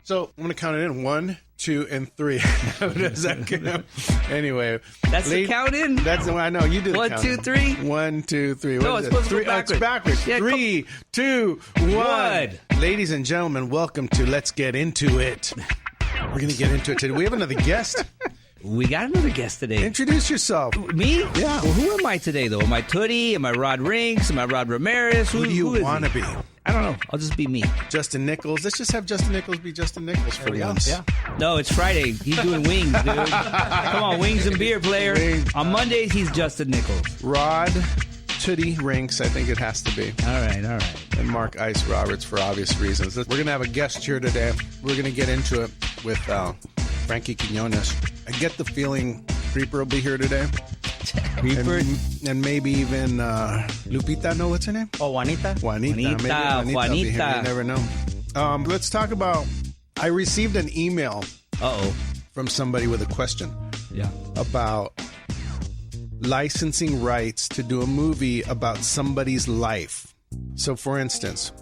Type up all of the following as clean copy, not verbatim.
So I'm going to count it in 1, 2, and 3. How does that go? Anyway. That's the count in? That's I know. You do the 1, count 2, 3? 1, 2, 3. No, it's supposed to go backwards. It's backwards. Yeah, 3, 2, 1. Ladies and gentlemen, welcome to Let's Get Into It. We're going to get into it today. We have another guest. We got another guest today. Introduce yourself. Me? Yeah. Well, who am I today, though? Am I Tootie? Am I Rod Rinks? Am I Rod Ramirez? Who do you want to be? I don't know. I'll just be me. Justin Nichols. Let's just have Justin Nichols be Justin Nichols for once. Yeah. No, it's Friday. He's doing wings, dude. Come on, wings and beer, player. Wings. On Mondays, he's Justin Nichols. Rod Tootie Rinks, I think it has to be. All right. And Mark Ice Roberts for obvious reasons. We're going to have a guest here today. We're going to get into it with Frankie Quiñones. I get the feeling Creeper will be here today. Creeper? And maybe even Lupita, no, what's her name? Oh, Juanita. Juanita. Maybe Juanita will be here. You never know. Let's talk about, I received an email from somebody with a question about licensing rights to do a movie about somebody's life. So, for instance,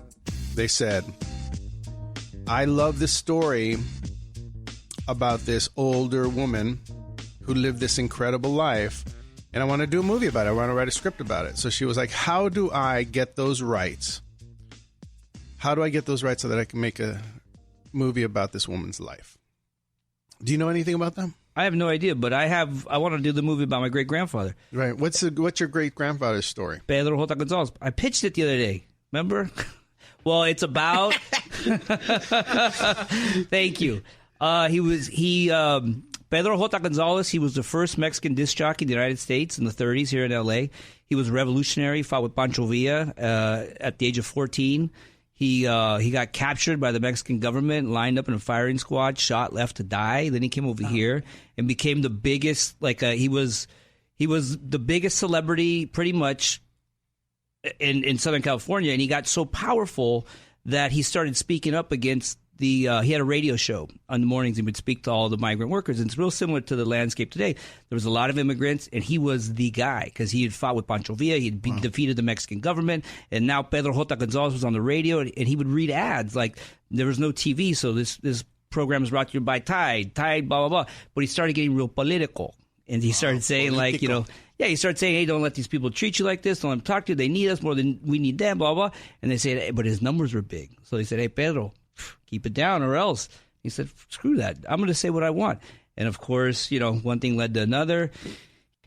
they said, I love this story about this older woman who lived this incredible life, and I want to do a movie about it. I want to write a script about it. So she was like, how do I get those rights? How do I get those rights so that I can make a movie about this woman's life? Do you know anything about them? I have no idea, but I want to do the movie about my great-grandfather. Right. What's your great-grandfather's story? Pedro J. Gonzalez. I pitched it the other day. Remember? Well, it's about... Thank you. Pedro J. Gonzalez, he was the first Mexican disc jockey in the United States in the 30s here in L.A. He was a revolutionary, fought with Pancho Villa at the age of 14. He got captured by the Mexican government, lined up in a firing squad, shot, left to die. Then he came over here and became the biggest, he was the biggest celebrity pretty much in Southern California. And he got so powerful that he started speaking up against he had a radio show on the mornings. He would speak to all the migrant workers. And it's real similar to the landscape today. There was a lot of immigrants, and he was the guy because he had fought with Pancho Villa. He had defeated the Mexican government. And now Pedro J. Gonzalez was on the radio, and he would read ads. Like, there was no TV, so this program is brought to you by Tide, blah, blah, blah. But he started getting real political. And he started saying, he started saying, hey, don't let these people treat you like this. Don't let them talk to you. They need us more than we need them, blah, blah. And they said, hey, but his numbers were big. So they said, hey, Pedro, keep it down or else. He said, screw that. I'm going to say what I want. And, of course, one thing led to another.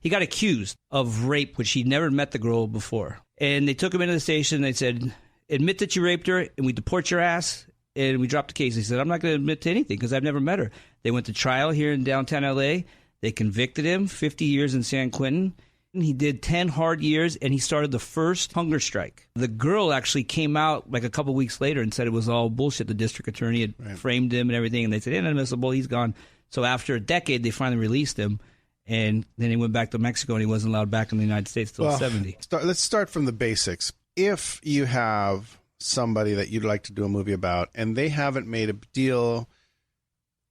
He got accused of rape, which he'd never met the girl before. And they took him into the station. They said, admit that you raped her, and we deport your ass, and we dropped the case. He said, I'm not going to admit to anything because I've never met her. They went to trial here in downtown L.A. They convicted him, 50 years in San Quentin. He did 10 hard years, and he started the first hunger strike. The girl actually came out like a couple weeks later and said it was all bullshit. The district attorney had framed him and everything, and they said, inadmissible, he's gone. So after a decade, they finally released him, and then he went back to Mexico, and he wasn't allowed back in the United States until 70. Let's start from the basics. If you have somebody that you'd like to do a movie about, and they haven't made a deal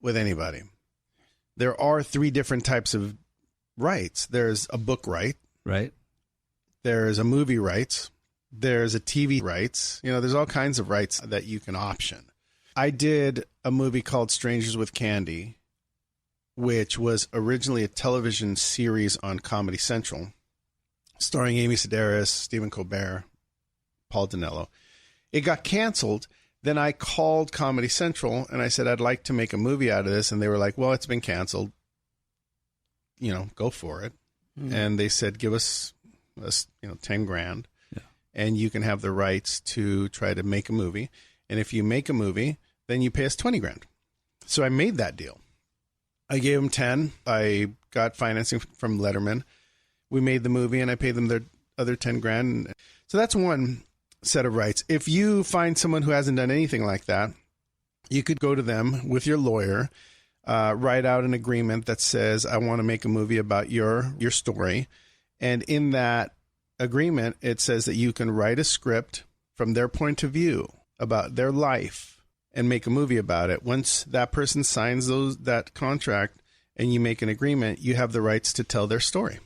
with anybody, there are 3 different types of rights. There's a book right. Right. There's a movie rights. There's a TV rights. There's all kinds of rights that you can option. I did a movie called Strangers with Candy, which was originally a television series on Comedy Central, starring Amy Sedaris, Stephen Colbert, Paul Dinello. It got canceled. Then I called Comedy Central and I said, I'd like to make a movie out of this. And they were like, well, it's been canceled. Go for it. And they said, give us, $10,000 and you can have the rights to try to make a movie. And if you make a movie, then you pay us $20,000. So I made that deal. I gave them 10. I got financing from Letterman. We made the movie and I paid them their other $10,000. So that's one set of rights. If you find someone who hasn't done anything like that, you could go to them with your lawyer, write out an agreement that says, I want to make a movie about your story. And in that agreement, it says that you can write a script from their point of view about their life and make a movie about it. Once that person signs that contract and you make an agreement, you have the rights to tell their story.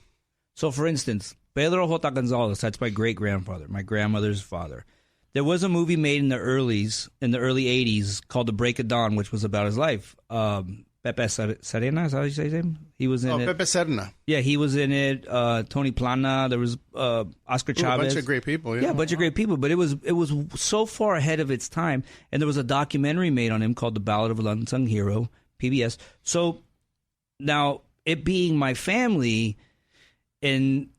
So, for instance, Pedro J. Gonzalez, that's my great-grandfather, my grandmother's father. There was a movie made in the early 80s called The Break of Dawn, which was about his life. Pepe Serena, is that how you say his name? He was in it. Pepe Serena. Yeah, he was in it. Tony Plana. There was Oscar Chavez. A bunch of great people. Yeah, a bunch of great people. But it was so far ahead of its time. And there was a documentary made on him called The Ballad of an Unsung Hero, PBS. So now, it being my family and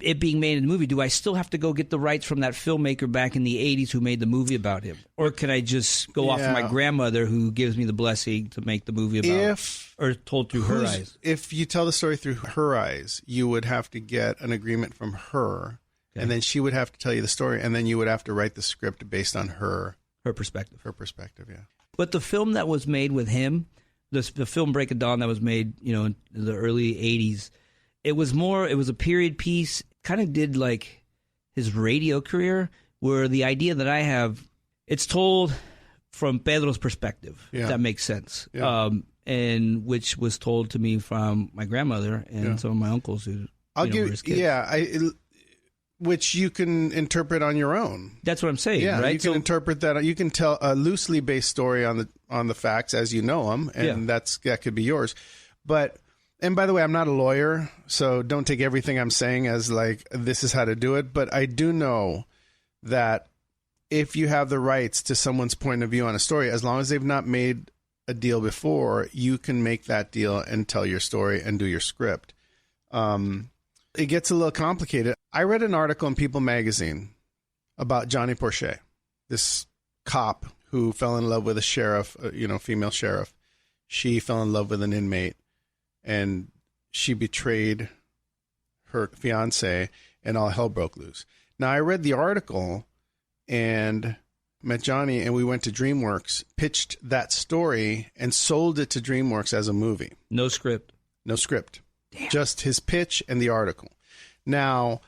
it being made in the movie, do I still have to go get the rights from that filmmaker back in the 80s who made the movie about him? Or can I just go off of my grandmother who gives me the blessing to make the movie about or told through her eyes? If you tell the story through her eyes, you would have to get an agreement from her, and then she would have to tell you the story, and then you would have to write the script based on her perspective. Her perspective, yeah. But the film that was made with him, the film Break of Dawn that was made, in the early 80s, it was a period piece, kind of did like his radio career, where the idea that I have, it's told from Pedro's perspective, if that makes sense, and which was told to me from my grandmother and some of my uncles who were his kids. Which you can interpret on your own. That's what I'm saying, right? You can interpret that. You can tell a loosely based story on the facts as you know them, and that could be yours. And by the way, I'm not a lawyer, so don't take everything I'm saying as like this is how to do it. But I do know that if you have the rights to someone's point of view on a story, as long as they've not made a deal before, you can make that deal and tell your story and do your script. It gets a little complicated. I read an article in People magazine about Johnny Porcher, this cop who fell in love with a sheriff, female sheriff. She fell in love with an inmate, and she betrayed her fiance, and all hell broke loose. Now, I read the article and met Johnny, and we went to DreamWorks, pitched that story, and sold it to DreamWorks as a movie. No script. No script. Damn. Just his pitch and the article. Now,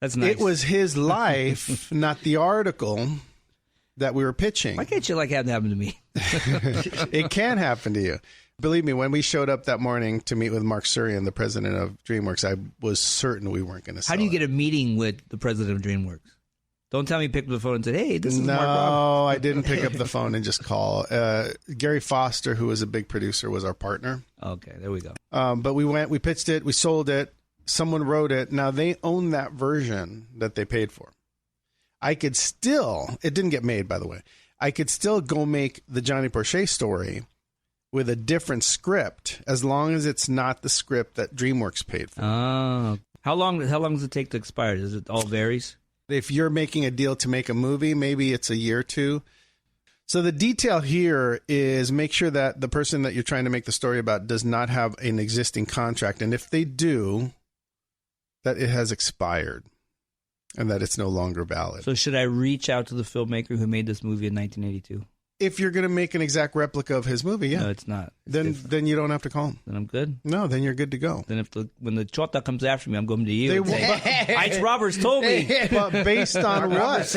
that's nice. It was his life, not the article that we were pitching. Why can't you like have that happen to me? It can happen to you. Believe me, when we showed up that morning to meet with Mark Surian, the president of DreamWorks, I was certain we weren't going to sell How do you it. get a meeting with the president of DreamWorks? Don't tell me you picked up the phone and said, hey, this is Mark Robbins. No, I didn't pick up the phone and just call. Gary Foster, who was a big producer, was our partner. Okay, there we go. But we pitched it, we sold it, someone wrote it. Now, they own that version that they paid for. It didn't get made, by the way. I could still go make the Johnny Porcher story with a different script, as long as it's not the script that DreamWorks paid for. Oh. How long does it take to expire? Does it all varies? If you're making a deal to make a movie, maybe it's a year or two. So the detail here is make sure that the person that you're trying to make the story about does not have an existing contract. And if they do, that it has expired and that it's no longer valid. So should I reach out to the filmmaker who made this movie in 1982? If you're going to make an exact replica of his movie, yeah. No, it's not. Then you don't have to call him. Then I'm good? No, then you're good to go. Then when the chota comes after me, I'm going to you. Ice Roberts told me. But based on what?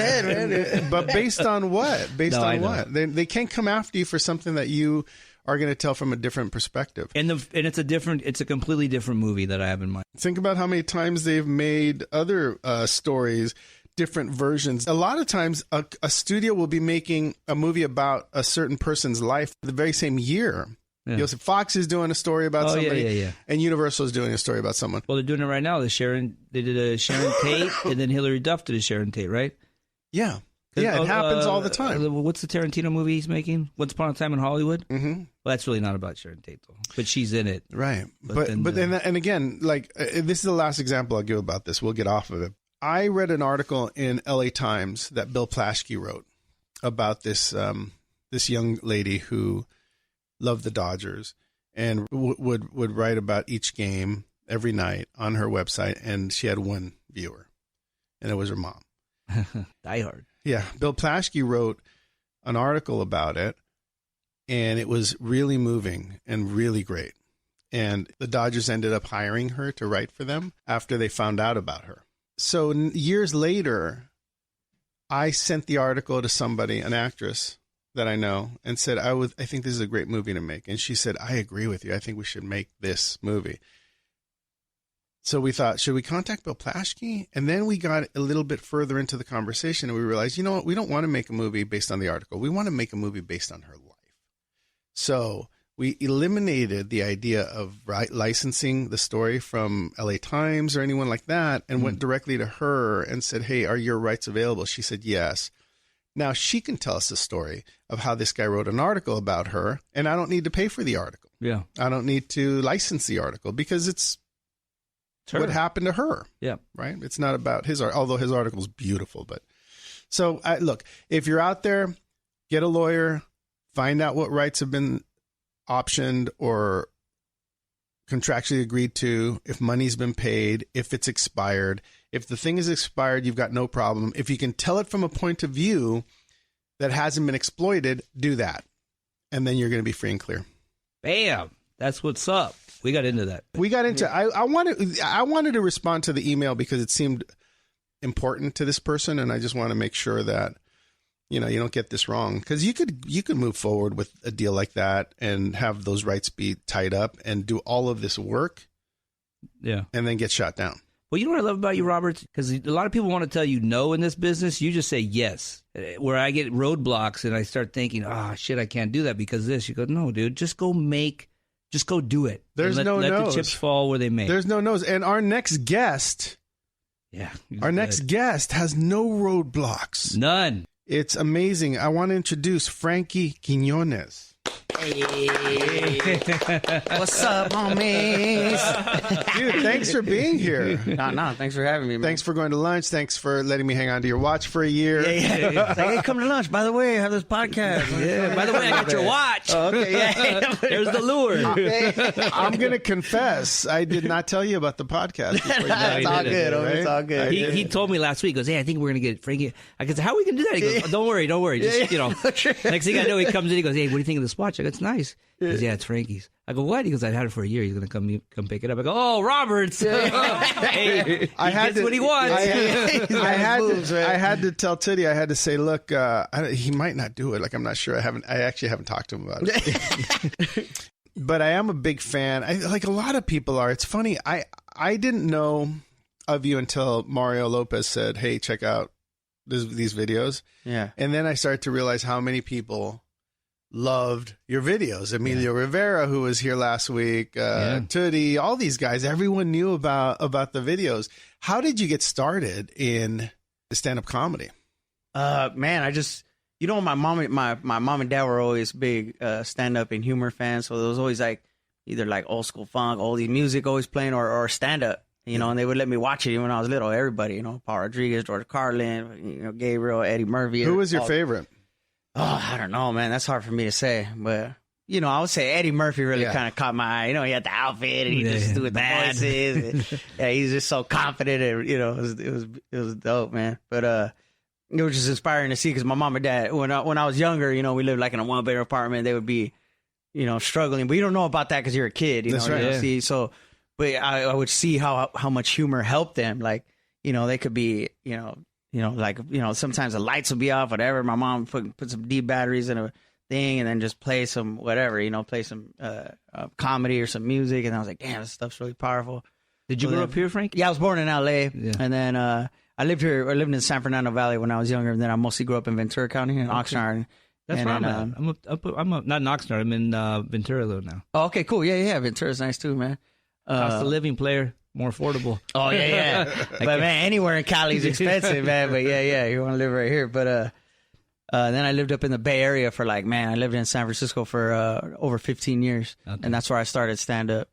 But based on what? Based on what? They can't come after you for something that you are going to tell from a different perspective. And it's a completely different movie that I have in mind. Think about how many times they've made other stories, different versions. A lot of times a studio will be making a movie about a certain person's life the very same year. Yeah. You'll see Fox is doing a story about somebody, and Universal is doing a story about someone. Well, they're doing it right now. They did a Sharon Tate, and then Hilary Duff did a Sharon Tate, right? Yeah. Yeah, it happens all the time. What's the Tarantino movie he's making? Once Upon a Time in Hollywood? Mm-hmm. Well, that's really not about Sharon Tate, though. But she's in it. Right. But again, like, this is the last example I'll give about this. We'll get off of it. I read an article in LA Times that Bill Plaschke wrote about this young lady who loved the Dodgers and would write about each game every night on her website, and she had one viewer, and it was her mom. Die Hard. Yeah, Bill Plaschke wrote an article about it, and it was really moving and really great. And the Dodgers ended up hiring her to write for them after they found out about her. So years later, I sent the article to somebody, an actress that I know, and said, I think this is a great movie to make. And she said, I agree with you. I think we should make this movie. So we thought, should we contact Bill Plaschke? And then we got a little bit further into the conversation and we realized, you know what? We don't want to make a movie based on the article. We want to make a movie based on her life. So we eliminated the idea of licensing the story from LA Times or anyone like that and went directly to her and said, hey, are your rights available? She said, yes. Now she can tell us the story of how this guy wrote an article about her, and I don't need to pay for the article. Yeah. I don't need to license the article because it's what happened to her. Yeah. Right? It's not about his art, although his article is beautiful. But so look, if you're out there, get a lawyer, find out what rights have been optioned or contractually agreed to, if money's been paid, if it's expired. If the thing is expired, you've got no problem. If you can tell it from a point of view that hasn't been exploited, do that. And then you're going to be free and clear. Bam. That's what's up. We got into that. I wanted to respond to the email because it seemed important to this person. And I just want to make sure that, you know, you don't get this wrong, because you could move forward with a deal like that and have those rights be tied up and do all of this work. Yeah. And then get shot down. Well, you know what I love about you, Robert? Because a lot of people want to tell you no in this business. You just say yes. Where I get roadblocks and I start thinking, shit, I can't do that because this. You go, no, dude, just go do it. There's let the chips fall where they may. There's no no's. And our next guest, next guest has no roadblocks. None. It's amazing. I want to introduce Frankie Quiñones. Hey. What's up, homies? Dude, thanks for being here. No, thanks for having me, man. Thanks for going to lunch. Thanks for letting me hang on to your watch for a year. Yeah. It's like, hey, come to lunch. By the way, I have this podcast. Yeah. By the way, I got your watch. Oh, okay, yeah. There's the lure. I'm going to confess, I did not tell you about the podcast. It's all good. Right? It's all good. He told me last week, he goes, hey, I think we're going to get Frankie. I said, how are we going to do that? He goes, don't worry. Just, Next thing I know, he comes in, he goes, hey, what do you think of this watch? I go, it's nice. He goes, yeah, it's Frankie's. I go, what? He goes, I've had it for a year. He's going to come pick it up. I go, oh, Robert's. Hey, gets what he wants. I had to tell Tootie, I had to say, look, he might not do it. Like, I'm not sure. I actually haven't talked to him about it. But I am a big fan. Like a lot of people are. It's funny. I didn't know of you until Mario Lopez said, hey, check out these videos. Yeah. And then I started to realize how many people loved your videos. Emilio Rivera, who was here last week, Tootie, all these guys, everyone knew about the videos. How did you get started in stand-up comedy? Man, I just, my mom and dad were always big stand-up and humor fans. So there was always like either like old school funk, all the music always playing or stand-up, and they would let me watch it when I was little. Everybody, Paul Rodriguez, George Carlin, Gabriel, Eddie Murphy. Who was your favorite? Oh, I don't know, man. That's hard for me to say. But, I would say Eddde Murphy really kind of caught my eye. He had the outfit and he just do the voices. And, he's just so confident. And, it was dope, man. But it was just inspiring to see because my mom and dad, when I was younger, we lived like in a one-bedroom apartment. They would be, struggling. But you don't know about that because you're a kid. That's right. See, so, but I would see how much humor helped them. Like, they could be, sometimes the lights would be off, whatever. My mom put some D batteries in a thing and then just play some whatever, play some comedy or some music. And I was like, damn, this stuff's really powerful. Did you grow up here, Frank? Yeah, I was born in L.A. Yeah. And then I lived in the San Fernando Valley when I was younger. And then I mostly grew up in Ventura County in Oxnard. That's where I'm at. I'm not in Oxnard. I'm in Ventura though now. Oh, okay, cool. Yeah. Ventura's nice too, man. Cost of living, player. More affordable. Oh, yeah. But, man, anywhere in Cali is expensive, man. But, yeah, you want to live right here. But then I lived up in the Bay Area for, I lived in San Francisco for over 15 years. Okay. And that's where I started stand-up,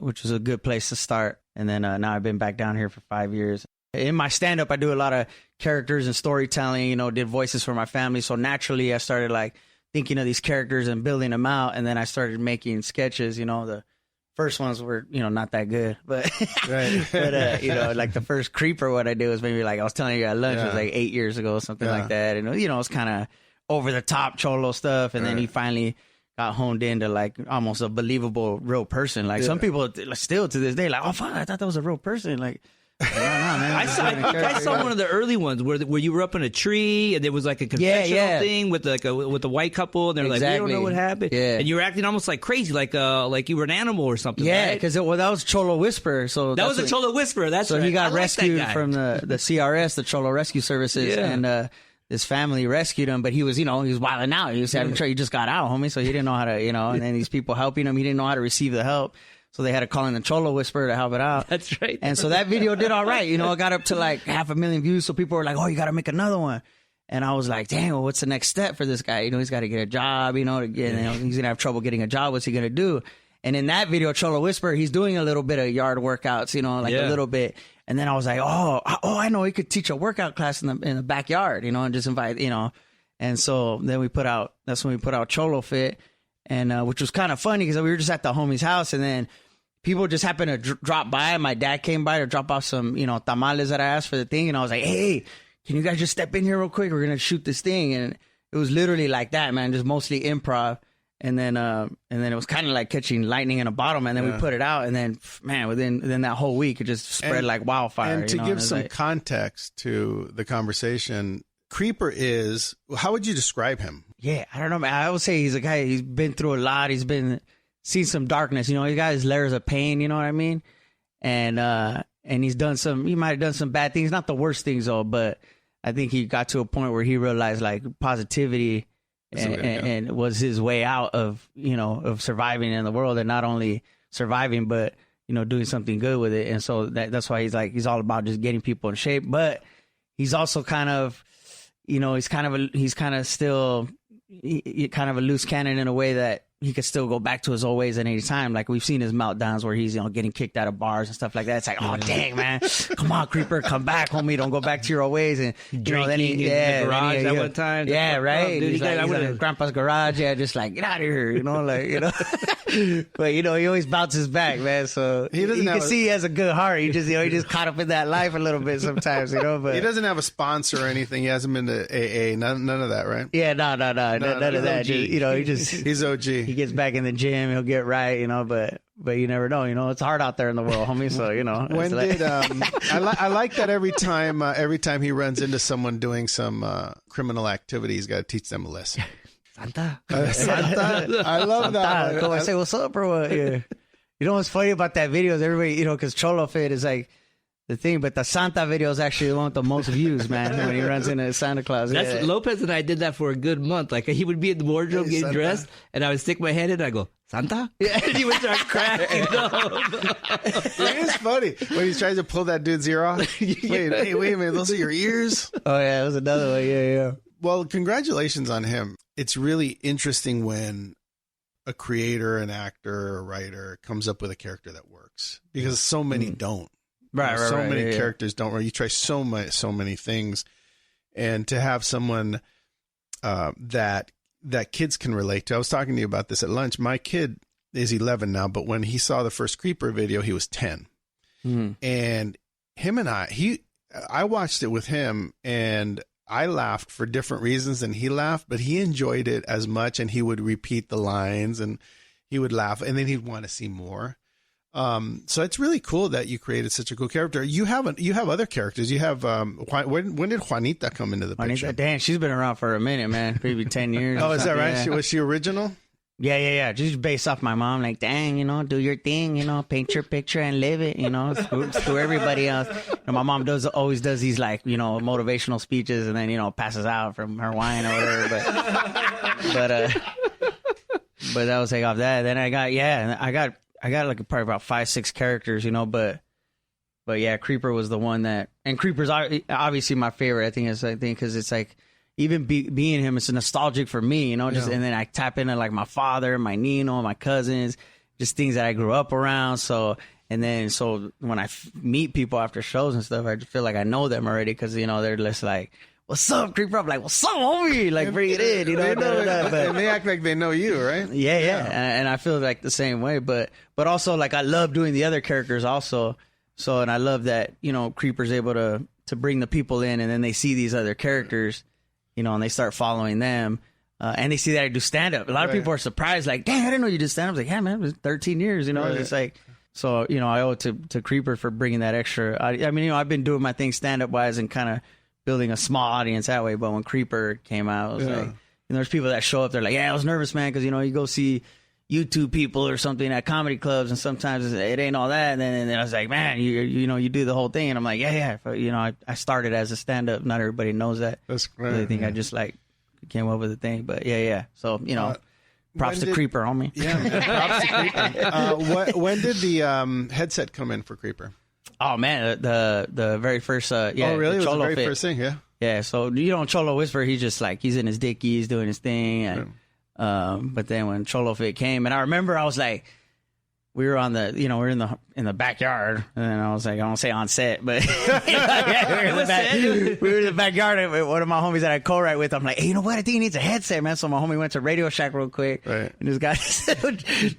which was a good place to start. And then now I've been back down here for 5 years. In my stand-up, I do a lot of characters and storytelling, did voices for my family. So, naturally, I started, thinking of these characters and building them out. And then I started making sketches, the first ones were, not that good, but, right. But, like the first Creeper, what I did was maybe I was telling you at lunch, it was 8 years ago, something like that. And, it was kind of over the top cholo stuff. And then he finally got honed into almost a believable real person. Some people still to this day, oh, fuck, I thought that was a real person. man. I saw one of the early ones where you were up in a tree and there was like a confessional thing with with a white couple and they're like, we don't know what happened. Yeah. And you were acting almost like crazy, like you were an animal or something. Yeah, because that was Cholo Whisperer. So that was a Cholo Whisperer. That's right. So he got rescued from the CRS, the Cholo Rescue Services, and his family rescued him. But he was, he was wilding out. He just got out, homie. So he didn't know how to, and then these people helping him, he didn't know how to receive the help. So they had to call in the Cholo Whisperer to help it out. That's right. And so that video did all right. It got up to like 500,000 views. So people were like, oh, you got to make another one. And I was like, dang, well, what's the next step for this guy? He's got to get a job, he's going to have trouble getting a job. What's he going to do? And in that video, Cholo Whisperer, he's doing a little bit of yard workouts, a little bit. And then I was like, oh, I know he could teach a workout class in the backyard, and just invite, And so then that's when we put out Cholo Fit. And which was kind of funny because we were just at the homie's house and then people just happened to drop by. My dad came by to drop off some, tamales that I asked for the thing. And I was like, hey, can you guys just step in here real quick? We're going to shoot this thing. And it was literally like that, man, just mostly improv. And then it was kind of like catching lightning in a bottle, man. And then we put it out and then, man, within that whole week, it just spread like wildfire. And to give some context to the conversation, Creeper is, how would you describe him? Yeah, I don't know, man. I would say he's a guy, he's been through a lot. He's seen some darkness, he's got his layers of pain, you know what I mean? And he might have done some bad things, not the worst things though, but I think he got to a point where he realized like positivity and was his way out of, of surviving in the world and not only surviving, but, doing something good with it. And so that's why he's all about just getting people in shape, but he's also kind of, he's kind of still kind of a loose cannon in a way that he could still go back to his old ways at any time. Like we've seen his meltdowns where he's, getting kicked out of bars and stuff like that. It's like, oh dang, man, come on, Creeper, come back, homie. Don't go back to your old ways. And drinking in the garage at one time. Yeah, right. Dude, he's like Grandpa's garage. Yeah, just like, get out of here, But he always bounces back, man. So you can see he has a good heart. He just caught up in that life a little bit sometimes, But he doesn't have a sponsor or anything. He hasn't been to AA. None of that, right? Yeah, no, none of that. He's OG. He gets back in the gym, he'll get right, but you never know, it's hard out there in the world, homie. So, When did I like that every time he runs into someone doing some criminal activity, he's got to teach them a lesson. Santa. Santa. I love that. Go and say what's up or what? Yeah. What's funny about that video is everybody, because Cholo Fit is like the thing, but the Santa video is actually the one with the most views, man, when he runs into Santa Claus. That's Lopez and I did that for a good month. Like he would be in the wardrobe getting Santa. Dressed, and I would stick my head in and I go, Santa? Yeah, and he would start cracking up. It is funny when he's trying to pull that dude's ear off. Wait a minute, those are your ears? Oh yeah, that was another one. Yeah. Well, congratulations on him. It's really interesting when a creator, an actor, a writer comes up with a character that works because so many don't. Right. So many characters don't. You try so many things, and to have someone that kids can relate to. I was talking to you about this at lunch. My kid is 11 now, but when he saw the first Creeper video, he was 10, and him and I watched it with him, and I laughed for different reasons than he laughed, but he enjoyed it as much, and he would repeat the lines, and he would laugh, and then he'd want to see more. So it's really cool that you created such a cool character. You have other characters. You have when did Juanita come into the picture? Damn, she's been around for a minute, man. Maybe 10 years. Oh, is that right? Yeah. Was she original? Yeah. Just based off my mom. Like, dang, do your thing, paint your picture and live it, screw everybody else. And my mom always does these like, motivational speeches and then, passes out from her wine or whatever. But that was like off that. Then I got like probably about 5-6 characters, but yeah, Creeper was the one and Creeper's obviously my favorite. I think because it's like even being him, it's nostalgic for me, and then I tap into like my father, my Nino, my cousins, just things that I grew up around. So when I meet people after shows and stuff, I just feel like I know them already because they're just like, what's up, Creeper? I'm like, what's up, homie? Like, bring it in, And they act like they know you, right? Yeah. And I feel like the same way. But also, like, I love doing the other characters also. So, and I love that, Creeper's able to bring the people in, and then they see these other characters, and they start following them. And they see that I do stand-up. A lot of people are surprised, like, dang, I didn't know you did stand-up. I was like, yeah, man, it was 13 years, It's just like, So, I owe it to Creeper for bringing that extra. I mean, I've been doing my thing stand-up wise and kind of building a small audience that way. But when Creeper came out, it was like, there's people that show up. They're like, yeah, I was nervous, man, because, you go see YouTube people or something at comedy clubs, and sometimes it ain't all that. And then I was like, man, you do the whole thing. And I'm like, yeah. I started as a stand-up. Not everybody knows that. That's great. They think I just came up with a thing. But yeah. So, props to Creeper, homie. Yeah, man, props to Creeper. When did the headset come in for Creeper? Oh man, the very first Oh really? It was the very fit. first thing, yeah. Yeah, so Cholo Whisper, he's just he's in his dickies doing his thing. And, but then when Cholo Fit came, and I remember I was like, we were on the, we're in the backyard, and I was like, I don't say on set, but we were in the backyard, and one of my homies that I co-write with, I'm like, hey, you know what? I think he needs a headset, man. So my homie went to Radio Shack real quick, right, and just got this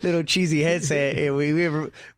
little cheesy headset. And we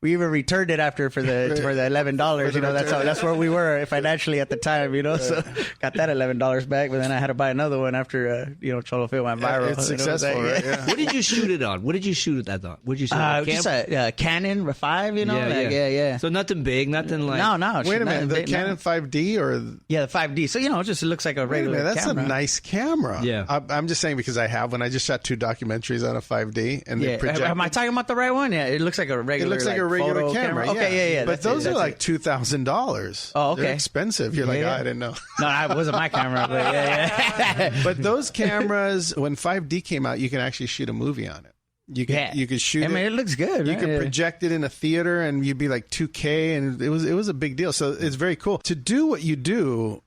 even returned it after for the $11. That's where we were financially at the time, So got that $11 back, but then I had to buy another one after Cholo Fit went viral. It's successful, right? Yeah. What did you shoot it on? What did you shoot it on? What did you shoot it on? Just a Canon 5, yeah. So nothing big, nothing like... No. Wait a minute, the Canon 5D or... Yeah, the 5D. So, it looks like a regular camera. That's a nice camera. Yeah. I'm just saying because I have one. I just shot 2 documentaries on a 5D. And they project... Am I talking about the right one? Yeah, it looks like a regular regular camera. Okay, yeah. But those are like $2,000. Oh, okay. They're expensive. You're like, I didn't know. No, it wasn't my camera, but yeah. But those cameras, when 5D came out, you can actually shoot a movie on it. You could shoot it. I mean, it looks good. You right? could project it in a theater, and you'd be like 2K, and it was a big deal. So it's very cool. To do what you do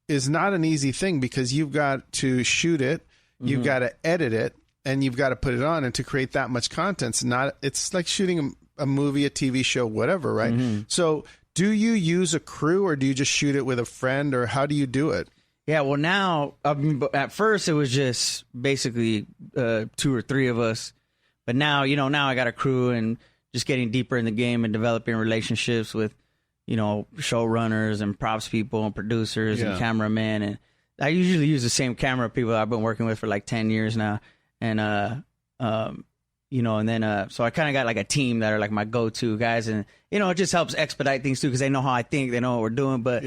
is not an easy thing because you've got to shoot it, you've got to edit it, and you've got to put it on. And to create that much content, it's like shooting a movie, a TV show, whatever, right? So do you use a crew, or do you just shoot it with a friend, or how do you do it? Yeah, well, now, at first it was just basically 2 or 3 of us. But now, now I got a crew and just getting deeper in the game and developing relationships with, showrunners and props people and producers and cameramen. And I usually use the same camera people I've been working with for like 10 years now. And, and then, so I kind of got like a team that are like my go-to guys. And, it just helps expedite things too because they know how I think, they know what we're doing. But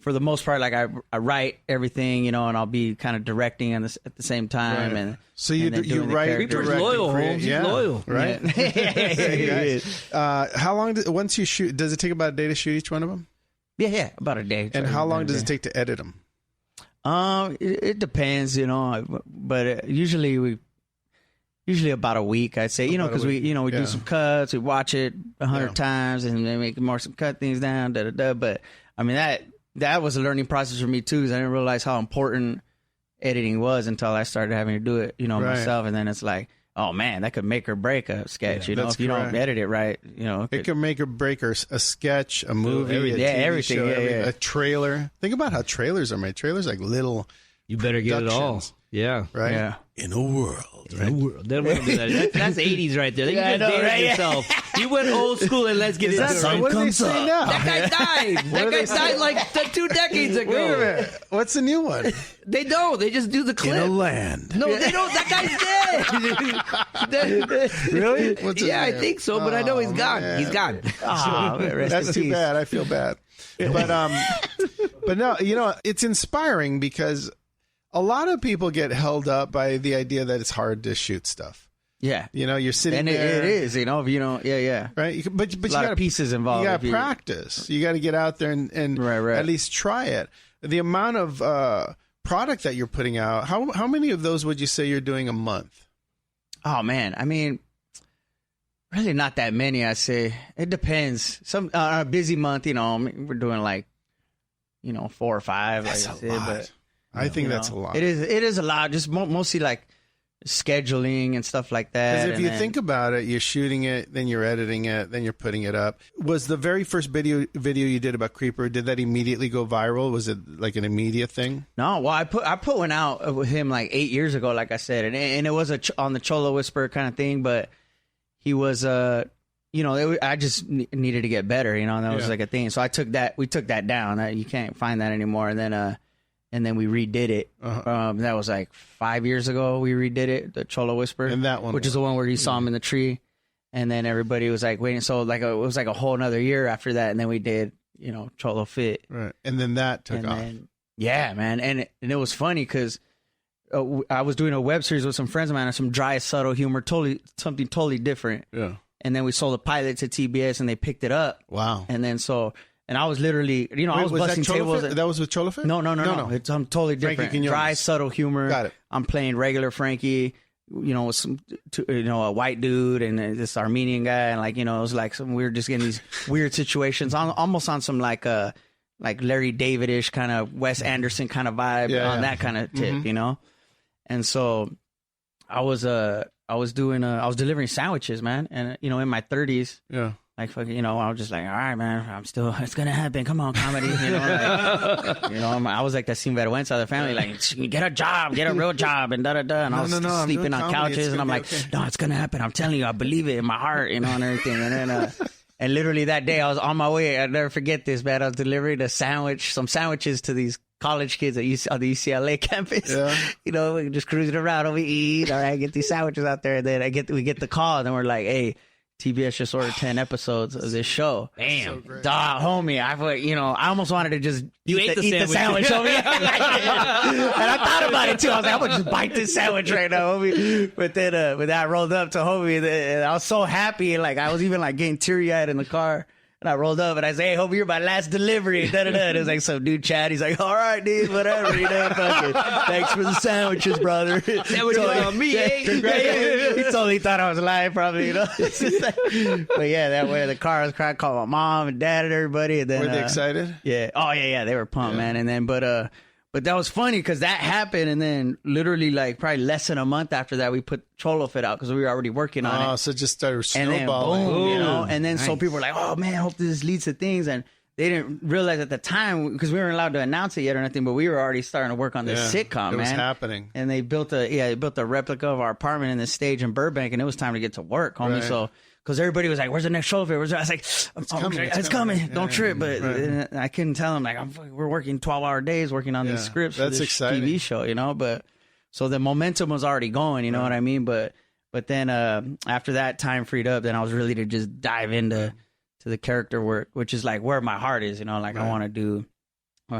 for the most part, like I write everything, and I'll be kind of directing at the same time. Right. And so you write, Creeper's loyal, Holmes. He's loyal, right? How long once you shoot? Does it take about a day to shoot each one of them? Yeah, about a day. And how long does it take to edit them? It depends, but usually about a week, I'd say, because we do some cuts, we watch it 100 times, and then make some cut things down, But I mean that was a learning process for me too, because I didn't realize how important editing was until I started having to do it, myself. And then it's like, oh man, that could make or break a sketch. If you don't edit it right, it could make or break a sketch, a movie, everything, show, a trailer. Think about how trailers are made. Trailers like little. You better get it all. Yeah. Right. Yeah. In a world. Right? In a world. They don't want to do that. That's 80s right there. You just dated yourself. You went old school and let's get it right. What do they say now? That guy died. That guy died like 2 decades ago. Wait a minute. What's the new one? They don't. They just do the clip. In a land. No, they don't. That guy's dead. Really? Yeah, I think so, but I know he's gone. Man. He's gone. That's too bad. I feel bad. But no, it's inspiring because a lot of people get held up by the idea that it's hard to shoot stuff. Yeah. You're sitting and there. It is, if you don't, Right? But you got pieces involved. You got to practice. You got to get out there and at least try it. The amount of product that you're putting out, how many of those would you say you're doing a month? Oh, man. I mean, really not that many, I say. It depends. Some on a busy month, we're doing like, 4 or 5. That's like a lot. But, I think that's a lot. It is a lot. Just mostly like scheduling and stuff like that. Because if you think about it, you're shooting it, then you're editing it, then you're putting it up. Was the very first video you did about Creeper, did that immediately go viral? Was it like an immediate thing? No, well, I put one out with him like 8 years ago, like I said, and it was on the Cholo Whisper kind of thing, but he was I just needed to get better, and that was like a thing. So we took that down. You can't find that anymore, and then we redid it. That was like 5 years ago. We redid it, the Cholo Whisper, and that one, which is the one where you saw him in the tree. And then everybody was like waiting. So like it was like a whole another year after that. And then we did, Cholo Fit. Right. And then that took off. Yeah, man. And it was funny because I was doing a web series with some friends of mine on some dry, subtle humor, something totally different. Yeah. And then we sold the pilot to TBS and they picked it up. Wow. And then and I was literally, I was busting tables. That was with Cholo Fit? No. It's totally different. Dry, subtle humor. Got it. I'm playing regular Frankie, with some, a white dude and this Armenian guy. And like, it was like we were just getting these weird situations almost on some like Larry David-ish kind of Wes Anderson kind of vibe that kind of tip, And so I was delivering sandwiches, man. And, in my 30s. Yeah. Like, fucking, I was just like, all right, man, it's going to happen. Come on, comedy. I was like that scene Vergüenza of the family, like, get a job, get a real job, and da-da-da. And I was sleeping on couches, and I'm like, no, it's going to happen. I'm telling you, I believe it in my heart, and everything. And then, and literally that day, I was on my way. I'll never forget this, man. I was delivering some sandwiches to these college kids on the UCLA campus. Yeah. Just cruising around, and we eat. All right, get these sandwiches out there. And then we get the call, and then we're like, hey, TBS just ordered 10 episodes of this show. Damn. So dog, homie, I almost wanted to just eat the sandwich. Homie. And I thought about it too. I was like, I'm going to just bite this sandwich right now, homie. But then I rolled up to homie and I was so happy. Like, I was even like getting teary-eyed in the car. And I rolled up and I said, hey, homie, you're my last delivery. And it was like some dude, Chad. He's like, all right, dude, whatever. Fucking, thanks for the sandwiches, brother. Sandwiches on me, eh? He totally thought I was lying, probably, But yeah, that way the car was crying, called my mom and dad and everybody. And then, were they excited? Yeah. Oh, yeah. They were pumped, man. And then, but that was funny because that happened, and then literally like probably less than a month after that, we put Cholo Fit out because we were already working on it. Oh, so it just started snowballing. And then boom, and then nice. So people were like, "Oh man, I hope this leads to things." And they didn't realize at the time because we weren't allowed to announce it yet or nothing, but we were already starting to work on this sitcom, man. It was happening, and they built a replica of our apartment in the stage in Burbank, and it was time to get to work, homie. Right. So. Because everybody was like, "Where's the next show?" I was like, "It's coming. Yeah, Don't trip." But I couldn't tell them like we're working 12-hour days working on these scripts for this exciting. TV show, But so the momentum was already going, you know what I mean? But then after that time freed up, then I was really to just dive into the character work, which is like where my heart is, Like I want to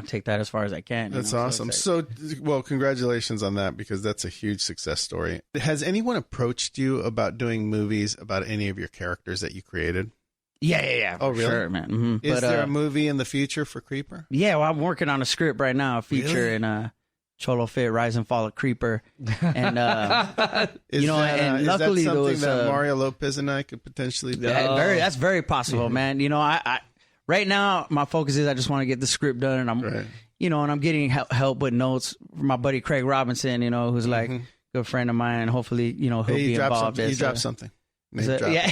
take that as far as I can. That's awesome. So, well, congratulations on that because that's a huge success story. Has anyone approached you about doing movies about any of your characters that you created? Yeah. Oh, really? Sure, man. Mm-hmm. Is there a movie in the future for Creeper? Yeah, well, I'm working on a script right now, a feature in Cholo Fit, Rise and Fall of Creeper. And, and luckily that there was that Mario Lopez and I could potentially do? That's very possible, man. I right now, my focus is I just want to get the script done, and I'm, and I'm getting help with notes from my buddy Craig Robinson, who's like a good friend of mine, and hopefully, he'll be involved. He dropped something. Yeah.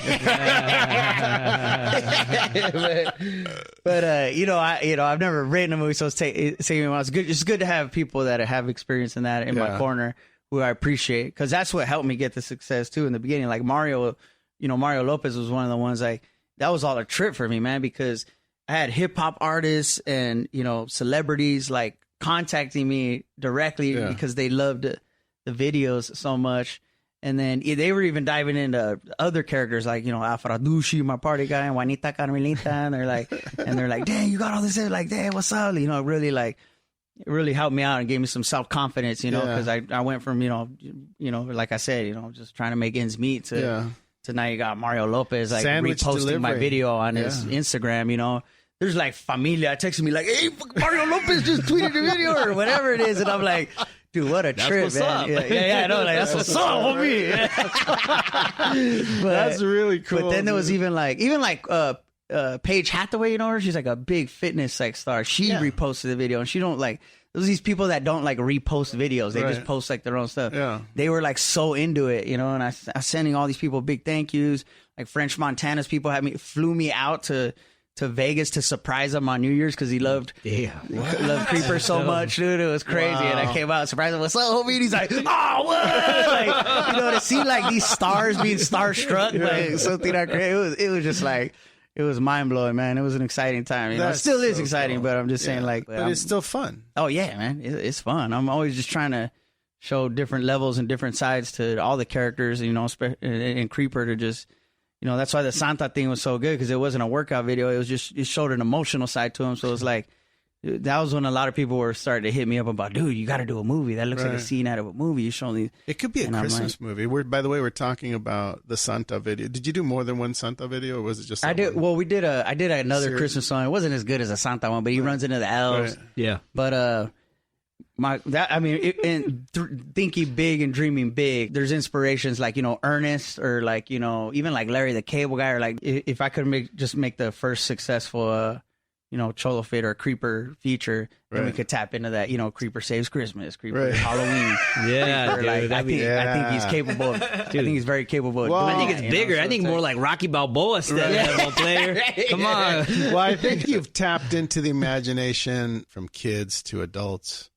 but I've never written a movie, so it's good. It's good to have people that have experience in that in my corner who I appreciate because that's what helped me get the success too in the beginning. Like Mario Lopez was one of the ones like that was all a trip for me, man, because I had hip hop artists and, celebrities like contacting me directly because they loved the videos so much. And then they were even diving into other characters like, Afradushi, my party guy, and Juanita Carmelita. And they're like, dang, you got all this. Like, dang, what's up? It really helped me out and gave me some self-confidence, because I went from, like I said, just trying to make ends meet to now you got Mario Lopez like Sandwich reposting delivery. my video on his Instagram, There's like familia texting me like, hey, Mario Lopez just tweeted a video or whatever it is. And I'm like, dude, what a trip, what's man. Up. Yeah, I know. Like, that's what's up, homie. That's really cool. But then there was even like Paige Hathaway, she's like a big fitness like star. She reposted the video and she don't like, there's these people that don't like repost videos. They just post like their own stuff. Yeah. They were like so into it, and I was sending all these people big thank yous. Like French Montana's people flew me out to Vegas to surprise him on New Year's because he loved Creeper so much, dude. It was crazy. Wow. And I came out and surprised him. What's up, homie? And he's like, oh, what? Like, to see like these stars being starstruck, like something that crazy. It was just like, it was mind blowing, man. It was an exciting time. It still is exciting, cool. But I'm just saying, like, but it's still fun. Oh yeah, man, it's fun. I'm always just trying to show different levels and different sides to all the characters, and Creeper to just, that's why the Santa thing was so good, because it wasn't a workout video. It was just, it showed an emotional side to him. So it was like, that was when a lot of people were starting to hit me up about, dude, you got to do a movie. That looks like a scene out of a movie. You show me. It could be a Christmas movie. By the way, we're talking about the Santa video. Did you do more than one Santa video, or was it just? I did. Well, I did another Christmas song. It wasn't as good as a Santa one, but he runs into the elves. Right. Yeah. But thinking big and dreaming big, there's inspirations like, Ernest, or like, even like Larry the Cable Guy, or like if I could make the first successful Cholo Fit or Creeper feature, then we could tap into that, Creeper saves Christmas, Creeper Halloween. Yeah, Creeper, dude, I think he's capable. I think he's very capable. Well, I think it's bigger. I think more like Rocky Balboa style player. Come on. Well, I think you've tapped into the imagination from kids to adults,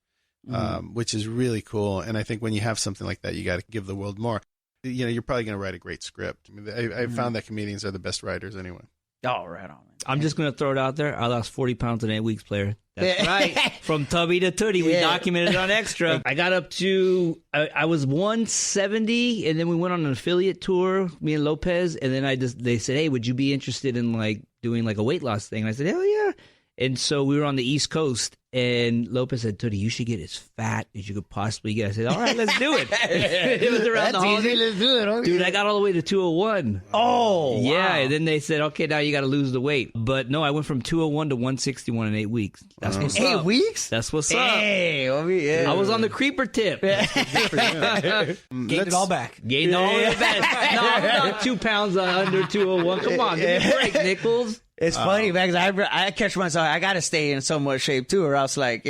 which is really cool. And I think when you have something like that, you got to give the world more. You're probably going to write a great script. I mean, I found that comedians are the best writers anyway. Oh, right on. Man. I'm just going to throw it out there. I lost 40 pounds in 8 weeks, player. That's right. From tubby to tootie. We documented it on Extra. I got up to, I was 170, and then we went on an affiliate tour, me and Lopez, and then they said, hey, would you be interested in like doing like a weight loss thing? And I said, hell yeah. And so we were on the East Coast, and Lopez said, Tootie, you should get as fat as you could possibly get. I said, all right, let's do it. It was around the holiday. Let's do it. Okay. Dude, I got all the way to 201. Oh, yeah. Wow. And then they said, okay, now you got to lose the weight. But no, I went from 201 to 161 in 8 weeks. That's what's up. 8 weeks? That's what's up. Hey, I was on the creeper tip. Gained it all back. Gained all of it back. No, I'm about 2 pounds under 201. Come on, give me a break, Nichols. It's funny, man, because I catch myself. I got to stay in somewhat shape, too, or else, like,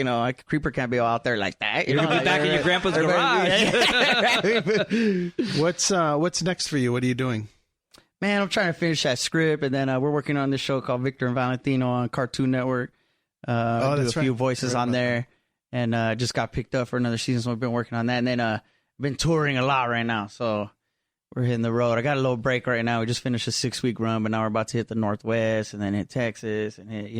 Creeper can't be all out there like that. You're going to be back in your grandpa's garage. What's next for you? What are you doing? Man, I'm trying to finish that script, and then we're working on this show called Victor and Valentino on Cartoon Network. Do a few voices on there, and just got picked up for another season, so I've been working on that. And then I've been touring a lot right now, so we're hitting the road. I got a little break right now. We just finished a 6-week run, but now we're about to hit the Northwest and then hit Texas and hit,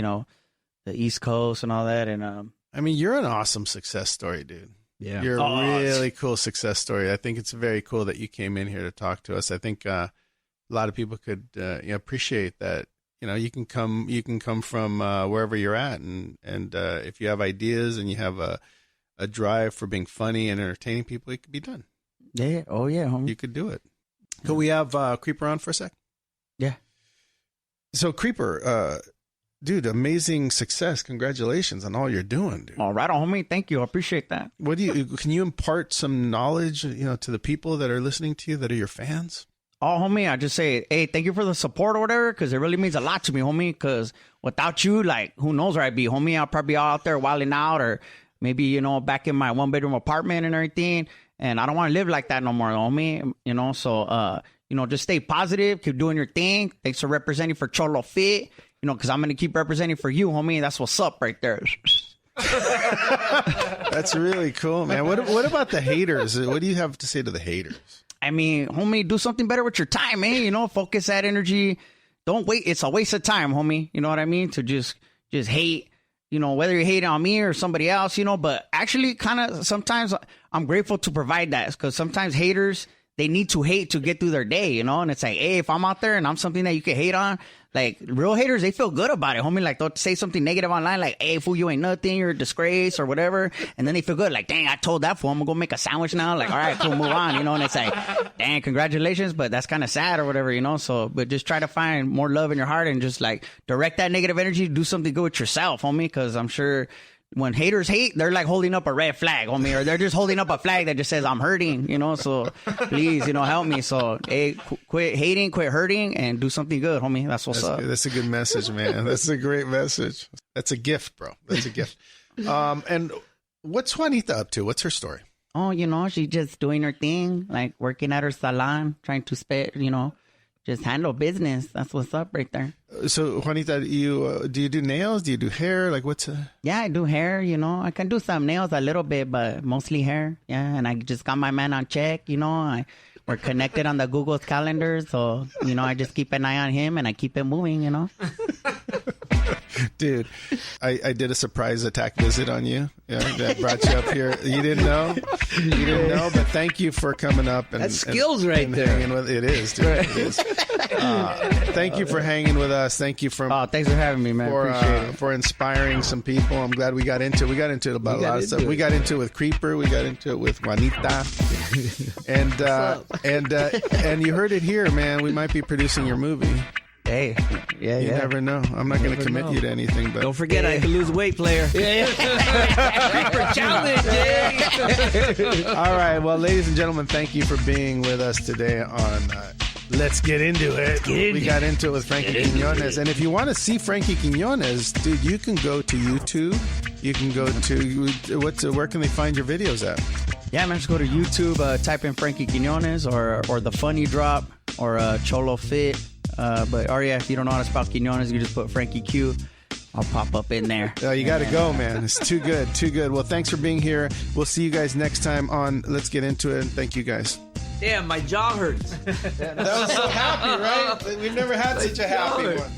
the East Coast and all that. And I mean, you're an awesome success story, dude. Yeah. You're a really cool success story. I think it's very cool that you came in here to talk to us. I think a lot of people could appreciate that. You can come from wherever you're at, and if you have ideas and you have a drive for being funny and entertaining people, it could be done. Yeah. Oh yeah, homie. You could do it. Could we have Creeper on for a sec? Yeah. So Creeper, dude, amazing success. Congratulations on all you're doing, dude. All right, homie. Thank you. I appreciate that. Can you impart some knowledge, to the people that are listening to you that are your fans? Oh, homie, I just say, hey, thank you for the support or whatever, because it really means a lot to me, homie, because without you, like, who knows where I'd be, homie? I'll probably be out there wilding out, or maybe, back in my 1-bedroom apartment and everything. And I don't want to live like that no more, homie. So, just stay positive. Keep doing your thing. Thanks for representing for Cholo Fit. Because I'm going to keep representing for you, homie. That's what's up right there. That's really cool, man. What about the haters? What do you have to say to the haters? I mean, homie, do something better with your time, man. Focus that energy. Don't wait. It's a waste of time, homie. You know what I mean? To just hate. Whether you hate on me or somebody else, but actually kind of sometimes I'm grateful to provide that, because sometimes haters, they need to hate to get through their day, and it's like, hey, if I'm out there and I'm something that you can hate on, like real haters, they feel good about it, homie. Like they'll say something negative online, like, hey, fool, you ain't nothing, you're a disgrace or whatever. And then they feel good, like, dang, I told that fool, I'm gonna go make a sandwich now. Like, all right, cool, move on, and it's like, dang, congratulations, but that's kind of sad or whatever, So, but just try to find more love in your heart and just like direct that negative energy, do something good with yourself, homie, because I'm sure when haters hate, they're like holding up a red flag, homie, or they're just holding up a flag that just says I'm hurting, so please, help me. So, hey, quit hating, quit hurting, and do something good, homie. That's what's up. That's a good message, man. That's a great message. That's a gift, bro. That's a gift. And what's Juanita up to? What's her story? Oh, she's just doing her thing, like working at her salon, trying to just handle business. That's what's up right there. So, Juanita, do you do nails? Do you do hair? Like, Yeah, I do hair, I can do some nails a little bit, but mostly hair. Yeah, and I just got my man on check, we're connected on the Google's calendar, so, I just keep an eye on him and I keep it moving, Dude, I did a surprise attack visit on you. Yeah, that brought you up here. You didn't know? You didn't know? But thank you for coming up. That's skills right there. Hanging with, it is, dude. It is. Thank you for hanging with us. Thank you for... Oh, thanks for having me, man. Appreciate it. For inspiring some people. I'm glad we got into it. We got into it about a lot of stuff. We got into it with Creeper. We got into it with Juanita. And you heard it here, man. We might be producing your movie. Hey, yeah, you never know. I'm not going to commit you to anything, but don't forget, I can lose weight, player. Creeper challenge. All right, well, ladies and gentlemen, thank you for being with us today on Let's Get Into It. We got into it with Frankie Quiñones, and if you want to see Frankie Quiñones, dude, you can go to YouTube. You can go to where can they find your videos at? Yeah, man, just go to YouTube, type in Frankie Quiñones or The Funny Drop or Cholo Fit. But if you don't know how to spell Quiñones, you just put Frankie Q. I'll pop up in there. You got to go, man. It's too good, too good. Well, thanks for being here. We'll see you guys next time on Let's Get Into It. Thank you, guys. Damn, my jaw hurts. That was so happy, right? We've never had such a happy one.